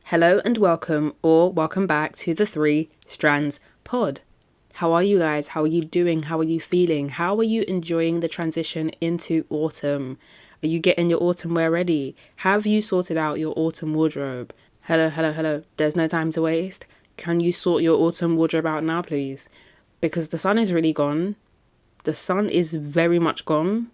Hello and welcome, or welcome back to the Three Strands Pod. How are you guys? How are you doing? How are you feeling? How are you enjoying the transition into autumn? Are you getting your autumn wear ready? Have you sorted out your autumn wardrobe? Hello. There's no time to waste. Can you sort your autumn wardrobe out now, please? Because the sun is really gone. The sun is very much gone.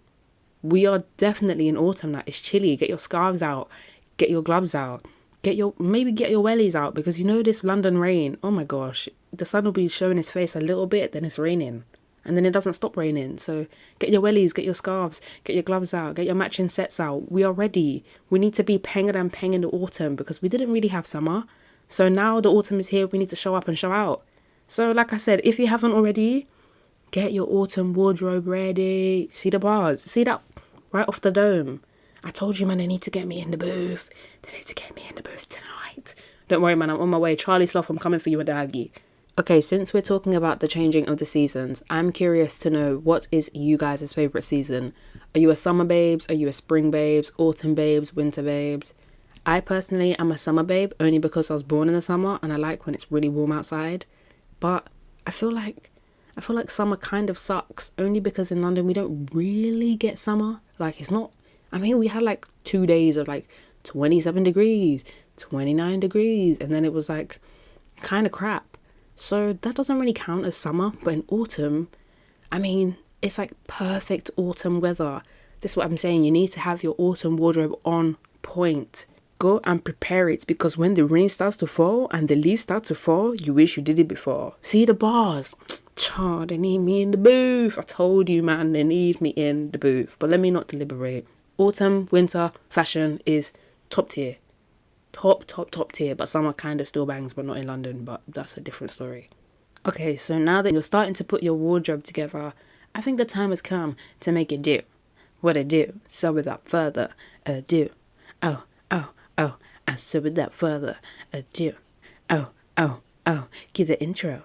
We are definitely in autumn now. It's chilly. Get your scarves out. Get your gloves out. Get your wellies out, because you know this London rain. Oh my gosh. The sun will be showing its face a little bit, then it's raining. And then it doesn't stop raining. So get your wellies, get your scarves, get your gloves out, get your matching sets out. We are ready. We need to be penging and peng in the autumn because we didn't really have summer. So now the autumn is here. We need to show up and show out. So like I said, if you haven't already, get your autumn wardrobe ready. See the bars? See that right off the dome? I told you, man, they need to get me in the booth. They need to get me in the booth tonight. Don't worry, man, I'm on my way. Charlie Sloth, I'm coming for you, a daggy. Okay, since we're talking about the changing of the seasons, I'm curious to know, what is you guys' favourite season? Are you a summer babes? Are you a spring babes? Autumn babes? Winter babes? I personally am a summer babe, only because I was born in the summer and I like when it's really warm outside. But I feel like summer kind of sucks, only because in London we don't really get summer. Like, it's not... I mean, we had like 2 days of like 27 degrees, 29 degrees, and then it was like kind of crap. So that doesn't really count as summer. But in autumn, I mean, it's like perfect autumn weather. This is what I'm saying. You need to have your autumn wardrobe on point. Go and prepare it, because when the rain starts to fall and the leaves start to fall, you wish you did it before. See the bars? They need me in the booth. I told you, man, they need me in the booth. But let me not deliberate. Autumn, winter, fashion is top tier. Top tier. But summer kind of still bangs, but not in London. But that's a different story. Okay, so now that you're starting to put your wardrobe together, I think the time has come to make it do what it do. So without further ado. Oh. And so without further ado. Oh. Cue the intro.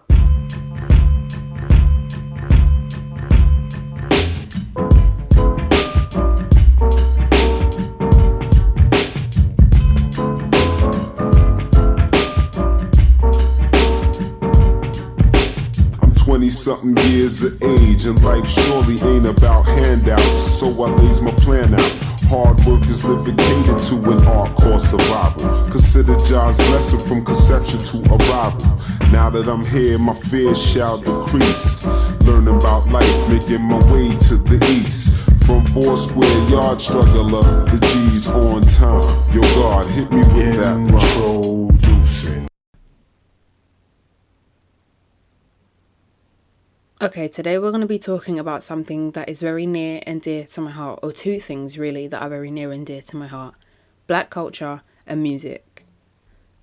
Something years of age, and life surely ain't about handouts. So I lays my plan out. Hard work is living catered to an art called survival. Consider John's lesson from conception to arrival. Now that I'm here, my fears shall decrease. Learning about life, making my way to the east. From 4 square yard struggler, the G's on time. Yo God, hit me with that introducing. Okay, today we're going to be talking about something that is very near and dear to my heart, or 2 things really that are very near and dear to my heart: black culture and music.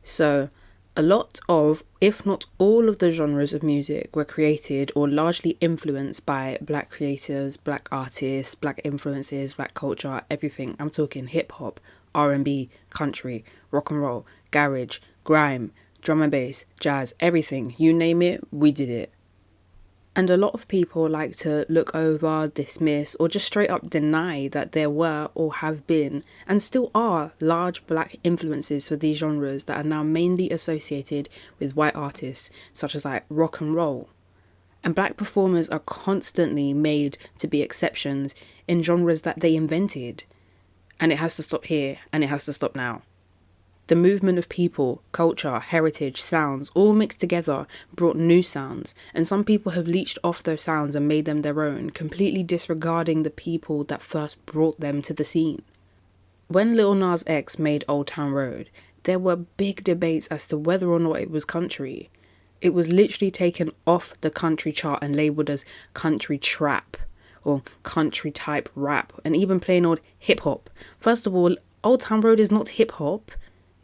So, a lot of, if not all of the genres of music were created or largely influenced by black creators, black artists, black influences, black culture, everything. I'm talking hip-hop, R&B, country, rock and roll, garage, grime, drum and bass, jazz, everything. You name it, we did it. And a lot of people like to look over, dismiss, or just straight up deny that there were or have been, and still are, large black influences for these genres that are now mainly associated with white artists, such as like rock and roll. And black performers are constantly made to be exceptions in genres that they invented. And it has to stop here, and it has to stop now. The movement of people, culture, heritage, sounds, all mixed together brought new sounds, and some people have leached off those sounds and made them their own, completely disregarding the people that first brought them to the scene. When Lil Nas X made Old Town Road, there were big debates as to whether or not it was country. It was literally taken off the country chart and labelled as country trap, or country type rap, and even plain old hip-hop. First of all, Old Town Road is not hip-hop.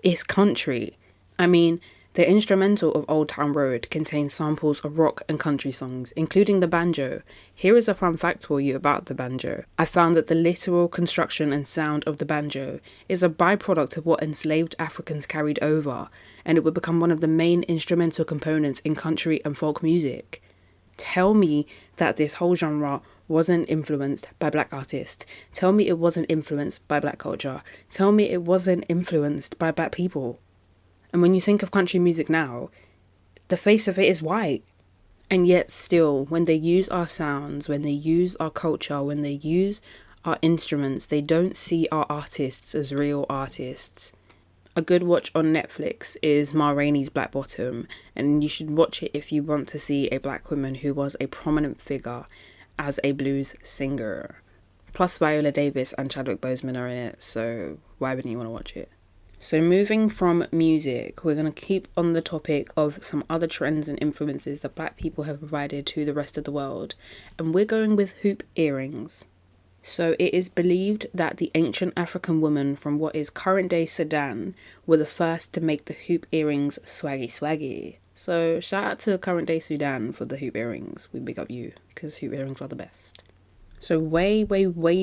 It's country. I mean, the instrumental of Old Town Road contains samples of rock and country songs, including the banjo. Here is a fun fact for you about the banjo. I found that the literal construction and sound of the banjo is a byproduct of what enslaved Africans carried over, and it would become one of the main instrumental components in country and folk music. Tell me that this whole genre wasn't influenced by black artists. Tell me it wasn't influenced by black culture. Tell me it wasn't influenced by black people. And when you think of country music now, the face of it is white. And yet still, when they use our sounds, when they use our culture, when they use our instruments, they don't see our artists as real artists. A good watch on Netflix is Ma Rainey's Black Bottom, and you should watch it if you want to see a black woman who was a prominent figure as a blues singer. Plus Viola Davis and Chadwick Boseman are in it, so why wouldn't you want to watch it? So moving from music, we're going to keep on the topic of some other trends and influences that black people have provided to the rest of the world. And we're going with hoop earrings. So it is believed that the ancient African women from what is current day Sudan were the first to make the hoop earrings swaggy. So shout out to current day Sudan for the hoop earrings. We big up you, because hoop earrings are the best. So way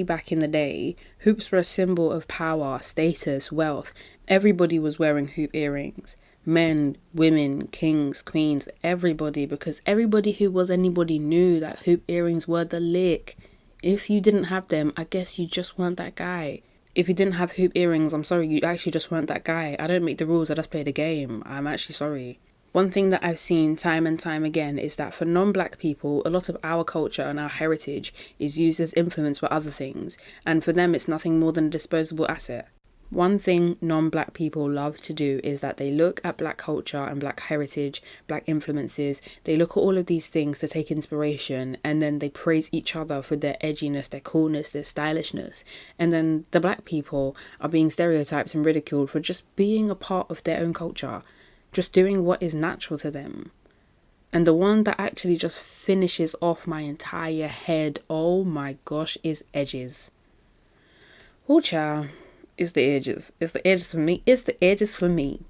back in the day, hoops were a symbol of power, status, wealth. Everybody was wearing hoop earrings. Men, women, kings, queens, everybody, because everybody who was anybody knew that hoop earrings were the lick. If you didn't have them, I guess you just weren't that guy. If you didn't have hoop earrings, I'm sorry, you actually just weren't that guy. I don't make the rules, I just play the game. I'm actually sorry. One thing that I've seen time and time again is that for non-black people, a lot of our culture and our heritage is used as influence for other things, and for them it's nothing more than a disposable asset. One thing non-black people love to do is that they look at black culture and black heritage, black influences, they look at all of these things to take inspiration, and then they praise each other for their edginess, their coolness, their stylishness, and then the black people are being stereotyped and ridiculed for just being a part of their own culture. Just doing what is natural to them. And the one that actually just finishes off my entire head, oh my gosh, is edges. Oh child, it's the edges. It's the edges for me. It's the edges for me.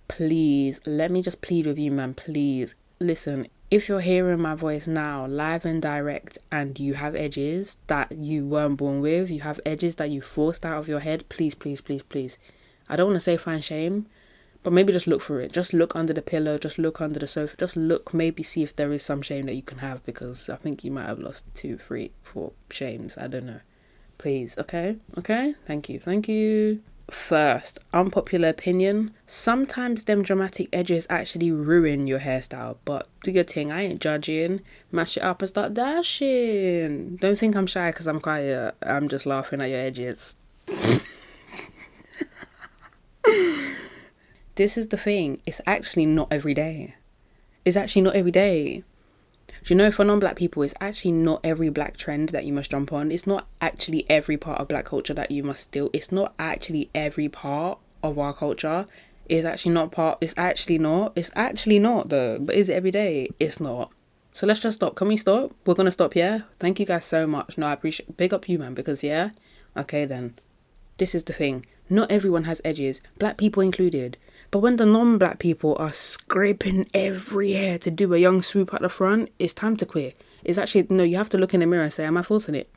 Please, let me just plead with you, man. Please, listen. If you're hearing my voice now, live and direct, and you have edges that you weren't born with, you have edges that you forced out of your head, please. I don't want to say find shame, but maybe just look for it. Just look under the pillow. Just look under the sofa. Just look, maybe see if there is some shame that you can have, because I think you might have lost 2, 3, 4 shames. I don't know. Please, okay? Okay? Thank you. First, unpopular opinion. Sometimes them dramatic edges actually ruin your hairstyle, but do your thing. I ain't judging. Mash it up and start dashing. Don't think I'm shy because I'm quiet. I'm just laughing at your edges. This is the thing, it's actually not every day. It's actually not every day. Do you know, for non-black people, it's actually not every black trend that you must jump on. It's not actually every part of black culture that you must steal. It's not actually every part of our culture. It's actually not though. But is it every day? It's not. So let's just stop. Can we stop? We're going to stop, yeah? Thank you guys so much. No, I appreciate, big up you, man, because yeah? Okay then. This is the thing. Not everyone has edges, black people included. But when the non-black people are scraping every hair to do a young swoop at the front, it's time to quit. It's actually, no, you have to look in the mirror and say, am I forcing it?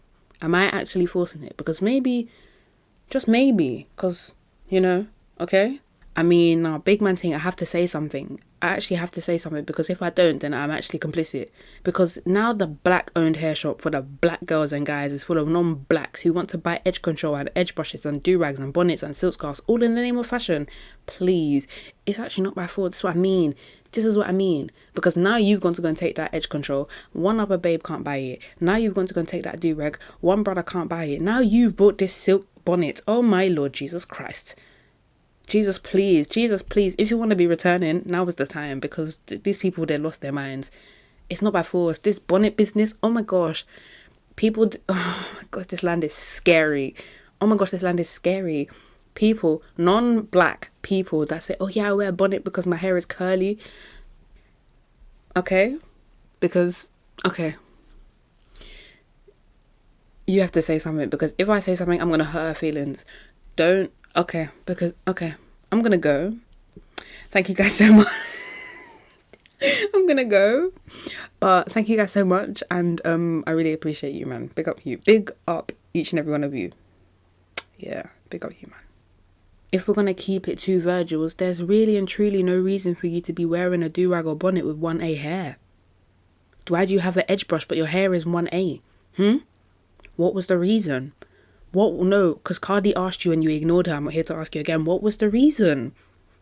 Am I actually forcing it? Because maybe, just maybe, because, you know, okay? I mean, big man thing, I have to say something. I actually have to say something, because if I don't, then I'm actually complicit. Because now the black-owned hair shop for the black girls and guys is full of non-blacks who want to buy edge control and edge brushes and do-rags and bonnets and silk scarves, all in the name of fashion. Please, it's actually not my fault. This is what I mean. This is what I mean. Because now you've gone to go and take that edge control. One other babe can't buy it. Now you've gone to go and take that do-rag. One brother can't buy it. Now you've bought this silk bonnet. Oh my Lord Jesus Christ. Jesus, please. If you want to be returning, now is the time, because these people, they lost their minds. It's not by force. This bonnet business, oh my gosh. Oh my gosh, this land is scary. People, non-black people that say, oh yeah, I wear a bonnet because my hair is curly. Okay? Because, okay. You have to say something, because if I say something, I'm going to hurt her feelings. Don't. Okay, because, okay, I'm going to go. Thank you guys so much. I'm going to go. But thank you guys so much. And I really appreciate you, man. Big up you. Big up each and every one of you. Yeah, big up you, man. If we're going to keep it to Virgils, there's really and truly no reason for you to be wearing a do-rag or bonnet with 1A hair. Why do you have an edge brush but your hair is 1A? What was the reason? What? No, because Cardi asked you and you ignored her. I'm not here to ask you again. What was the reason?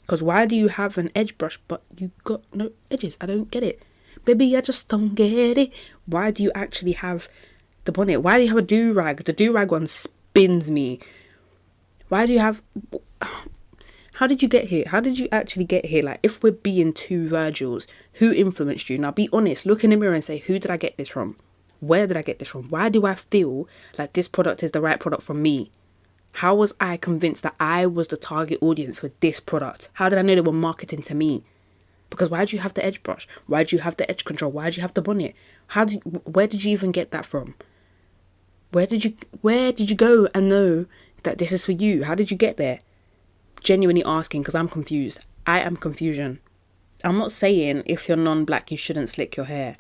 Because why do you have an edge brush but you got no edges? I don't get it. Baby, I just don't get it. Why do you actually have the bonnet? Why do you have a do-rag? The do-rag one spins me. Why do you have... How did you get here? How did you actually get here? Like, if we're being two Virgils, who influenced you? Now, be honest. Look in the mirror and say, who did I get this from? Where did I get this from? Why do I feel like this product is the right product for me? How was I convinced that I was the target audience for this product? How did I know they were marketing to me? Because why do you have the edge brush? Why do you have the edge control? Why do you have the bonnet? Where did you even get that from? Where did you go and know that this is for you? How did you get there? Genuinely asking, because I'm confused. I am confusion. I'm not saying if you're non-black you shouldn't slick your hair.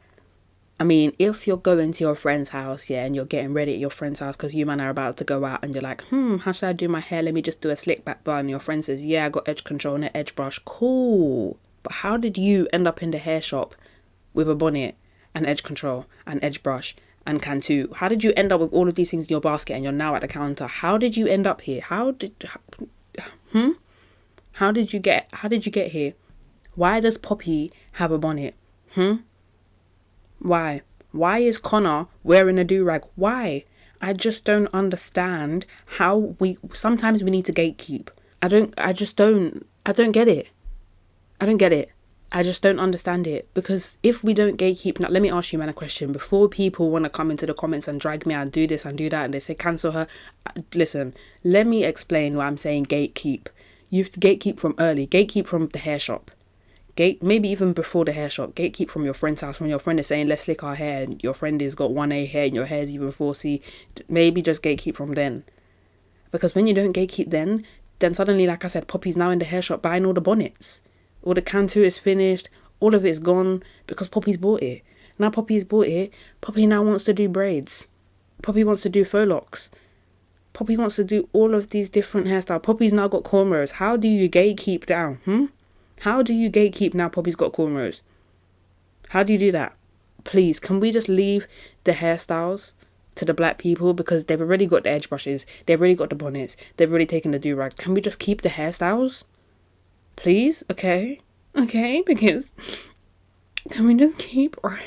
I mean, if you're going to your friend's house, yeah, and you're getting ready at your friend's house because you man are about to go out and you're like, how should I do my hair? Let me just do a slick back bun. And your friend says, yeah, I got edge control and an edge brush. Cool. But how did you end up in the hair shop with a bonnet and edge control and edge brush and Cantu? How did you end up with all of these things in your basket and you're now at the counter? How did you end up here? How did you get here? Why does Poppy have a bonnet? Why is Connor wearing a do-rag? Why? I just don't understand how sometimes we need to gatekeep. I don't get it. I just don't understand it. Because if we don't gatekeep, now let me ask you man a question. Before people want to come into the comments and drag me and do this and do that and they say cancel her, listen, let me explain why I'm saying gatekeep. You have to gatekeep from early. Gatekeep from the hair shop. Maybe even before the hair shop. Gatekeep from your friend's house. When your friend is saying let's slick our hair and your friend has got 1A hair and your hair is even 4C, maybe just gatekeep from then. Because when you don't gatekeep then suddenly, like I said, Poppy's now in the hair shop buying all the bonnets. All the Cantu is finished. All of it's gone because Poppy's bought it. Now Poppy's bought it. Poppy now wants to do braids. Poppy wants to do faux locks. Poppy wants to do all of these different hairstyles. Poppy's now got cornrows. How do you gatekeep down? How do you gatekeep now Poppy's got cornrows? How do you do that? Please, can we just leave the hairstyles to the black people? Because they've already got the edge brushes. They've already got the bonnets. They've already taken the do-rag. Can we just keep the hairstyles? Please? Okay, because can we just keep our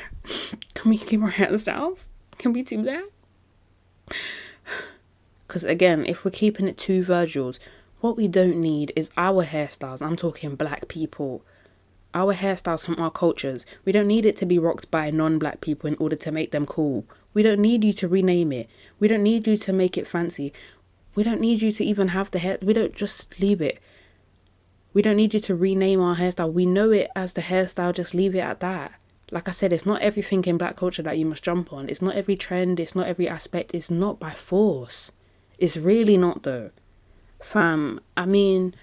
hairstyles? Can we do that? Because again, if we're keeping it two Virgils, what we don't need is our hairstyles. I'm talking black people. Our hairstyles from our cultures. We don't need it to be rocked by non-black people in order to make them cool. We don't need you to rename it. We don't need you to make it fancy. We don't need you to even have the hair. We don't just leave it. We don't need you to rename our hairstyle. We know it as the hairstyle. Just leave it at that. Like I said, it's not everything in black culture that you must jump on. It's not every trend. It's not every aspect. It's not by force. It's really not though. Fam, I mean,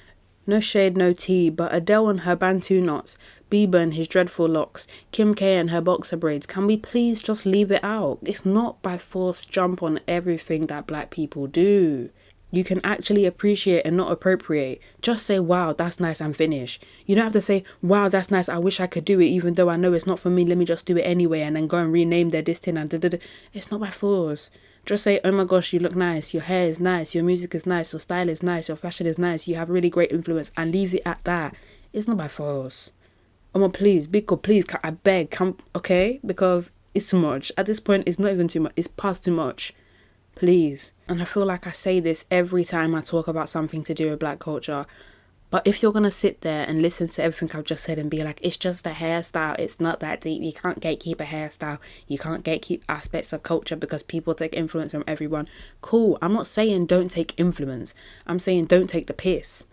no shade, no tea, but Adele and her Bantu knots, Bieber and his dreadful locks, Kim K and her boxer braids, can we please just leave it out? It's not by force jump on everything that black people do. You can actually appreciate and not appropriate. Just say, wow, that's nice and finish. You don't have to say, wow, that's nice, I wish I could do it even though I know it's not for me, let me just do it anyway and then go and rename their this thing and da-da-da. It's not by force. Just say, oh my gosh, you look nice, your hair is nice, your music is nice, your style is nice, your fashion is nice, you have really great influence, and leave it at that. It's not by force. Oh, please, Biko, please, I beg, come, okay? Because it's too much. At this point, it's not even too much, it's past too much. Please. And I feel like I say this every time I talk about something to do with black culture. But if you're going to sit there and listen to everything I've just said and be like, it's just a hairstyle, it's not that deep, you can't gatekeep a hairstyle, you can't gatekeep aspects of culture because people take influence from everyone. Cool, I'm not saying don't take influence, I'm saying don't take the piss.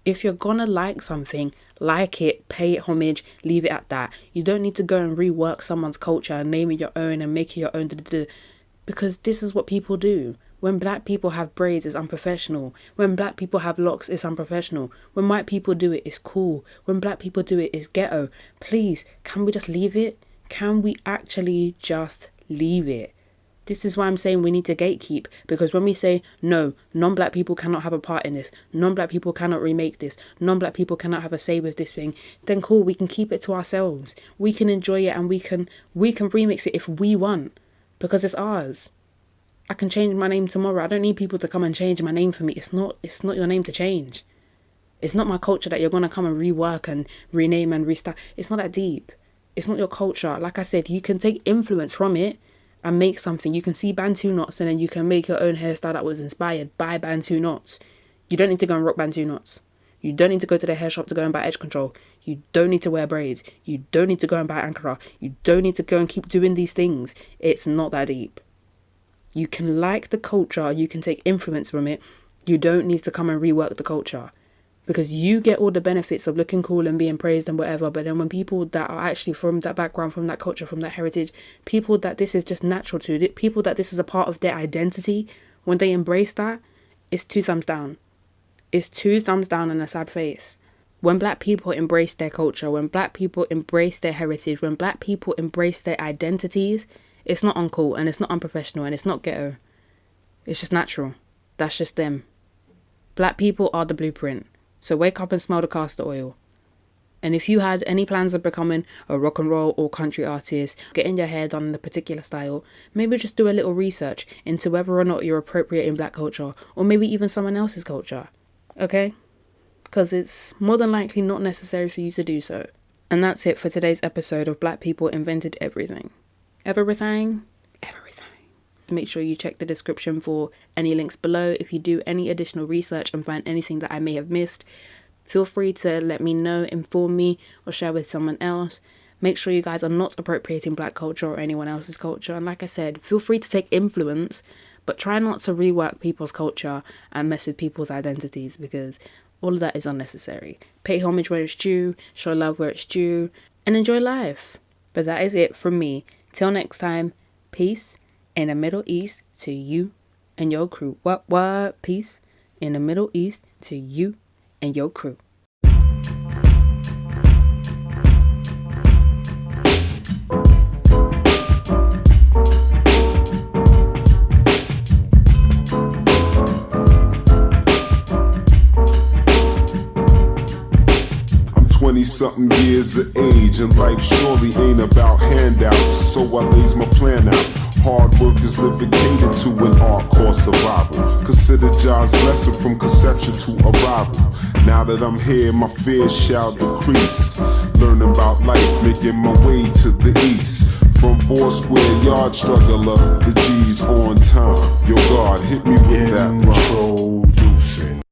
If you're going to like something, like it, pay it homage, leave it at that. You don't need to go and rework someone's culture and name it your own and make it your own, because this is what people do. When black people have braids, it's unprofessional. When black people have locks, it's unprofessional. When white people do it, it's cool. When black people do it, it's ghetto. Please, can we just leave it? Can we actually just leave it? This is why I'm saying we need to gatekeep. Because when we say, no, non-black people cannot have a part in this, non-black people cannot remake this, non-black people cannot have a say with this thing, then cool, we can keep it to ourselves. We can enjoy it and we can remix it if we want. Because it's ours. I can change my name tomorrow. I don't need people to come and change my name for me. It's not your name to change. It's not my culture that you're going to come and rework and rename and restart. It's not that deep. It's not your culture. Like I said, you can take influence from it and make something. You can see Bantu knots and then you can make your own hairstyle that was inspired by Bantu knots. You don't need to go and rock Bantu knots. You don't need to go to the hair shop to go and buy edge control. You don't need to wear braids. You don't need to go and buy Ankara. You don't need to go and keep doing these things. It's not that deep. You can like the culture. You can take influence from it. You don't need to come and rework the culture. Because you get all the benefits of looking cool and being praised and whatever. But then when people that are actually from that background, from that culture, from that heritage, people that this is just natural to, people that this is a part of their identity, when they embrace that, it's 2 thumbs down. It's 2 thumbs down and a sad face. When black people embrace their culture, when black people embrace their heritage, when black people embrace their identities, it's not uncool and it's not unprofessional and it's not ghetto. It's just natural. That's just them. Black people are the blueprint. So wake up and smell the castor oil. And if you had any plans of becoming a rock and roll or country artist, getting your hair done in a particular style, maybe just do a little research into whether or not you're appropriating black culture or maybe even someone else's culture. Okay? Because it's more than likely not necessary for you to do so. And that's it for today's episode of Black People Invented Everything. Everything. Make sure you check the description for any links below. If you do any additional research and find anything that I may have missed, feel free to let me know, inform me, or share with someone else. Make sure you guys are not appropriating black culture or anyone else's culture. And like I said, feel free to take influence, but try not to rework people's culture and mess with people's identities, because all of that is unnecessary. Pay homage where it's due, show love where it's due, and enjoy life. But that is it from me. Till next time, peace in the Middle East to you and your crew. What? Peace in the Middle East to you and your crew. I'm 20-something years of age, and life surely ain't about handouts. So I lays my plan out. Hard work is living catered to an art called survival. Consider God's lesson from conception to arrival. Now that I'm here, my fears shall decrease. Learning about life, making my way to the east. From 4 square yard struggler, the G's on time. Yo God, hit me with that rhyme. Introducing